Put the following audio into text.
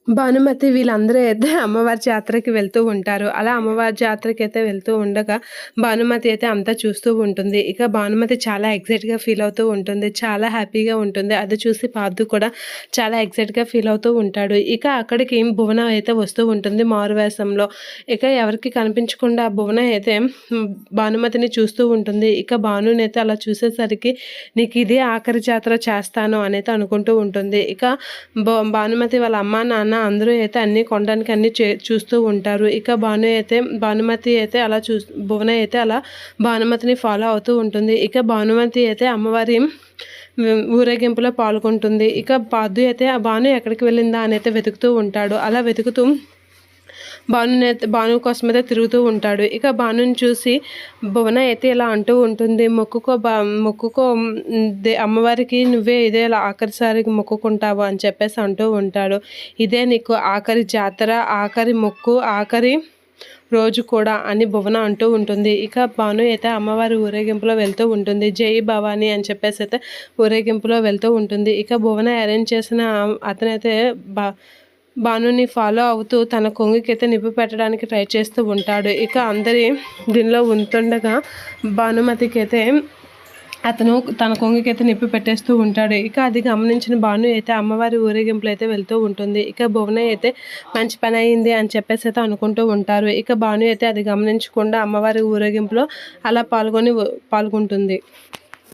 భానుమతి వీళ్ళందరూ అయితే అమ్మవారి జాతరకి వెళ్తూ ఉంటారు. అలా అమ్మవారి జాతరకైతే వెళ్తూ ఉండగా, భానుమతి అయితే అంతా చూస్తూ ఉంటుంది. ఇక భానుమతి చాలా ఎక్సైట్‌గా ఫీల్ అవుతూ ఉంటుంది. చాలా హ్యాపీగా ఉంటుంది. అది చూసి పార్థు కూడా చాలా ఎక్సైట్‌గా ఫీల్ అవుతూ ఉంటాడు. ఇక అక్కడికి భువన అయితే వస్తూ ఉంటుంది మారువేషంలో. ఇక ఎవరికీ కనిపించకుండా భువన అయితే భానుమతిని చూస్తూ ఉంటుంది. ఇక భానునైతే అలా చూసేసరికి నీకు ఇదే ఆఖరి జాతర చేస్తాను అనైతే అనుకుంటూ ఉంటుంది. ఇక భానుమతి వాళ్ళ అమ్మ, నాన్న అందరూ అయితే అన్నీ కొనడానికి అన్నీ చూస్తూ ఉంటారు. ఇక భానుమతి అయితే అలా భువన అయితే అలా భానుమతిని ఫాలో అవుతూ ఉంటుంది. ఇక భానుమతి అయితే అమ్మవారి ఊరేగింపులో పాల్గొంటుంది. ఇక పార్థు అయితే ఆ భాను ఎక్కడికి వెళ్ళిందా అని అయితే వెతుకుతూ ఉంటాడు. అలా వెతుకుతూ భాను కోసమైతే తిరుగుతూ ఉంటాడు. ఇక భానుని చూసి భువన అయితే ఇలా అంటూ ఉంటుంది, మొక్కుకో అమ్మవారికి నువ్వే ఇదే ఇలా ఆఖరిసారికి మొక్కుకుంటావు అని చెప్పేసి అంటూ ఉంటాడు. ఇదే నీకు ఆఖరి జాతర, ఆఖరి మొక్కు, ఆఖరి రోజు కూడా అని భువన అంటూ ఉంటుంది. ఇక భాను అయితే అమ్మవారి ఊరేగింపులో వెళ్తూ ఉంటుంది. జై భవాని అని చెప్పేసి అయితే ఊరేగింపులో వెళ్తూ ఉంటుంది. ఇక భువన అరేంజ్ చేసిన అతనైతే భానుని ఫాలో అవుతూ తన కొంగుకైతే నిప్పు పెట్టడానికి ట్రై చేస్తూ ఉంటాడు. ఇక అందరి దీనిలో ఉంటుండగా భానుమతికి అయితే అతను తన కొంగుకైతే నిప్పు పెట్టేస్తూ ఉంటాడు. ఇక అది గమనించిన భాను అయితే అమ్మవారి ఊరేగింపులు అయితే వెళ్తూ ఉంటుంది. ఇక భువన అయితే మంచి పని అయింది అని చెప్పేసి అయితే అనుకుంటూ ఉంటారు. ఇక భాను అయితే అది గమనించకుండా అమ్మవారి ఊరేగింపులో అలా పాల్గొంటుంది.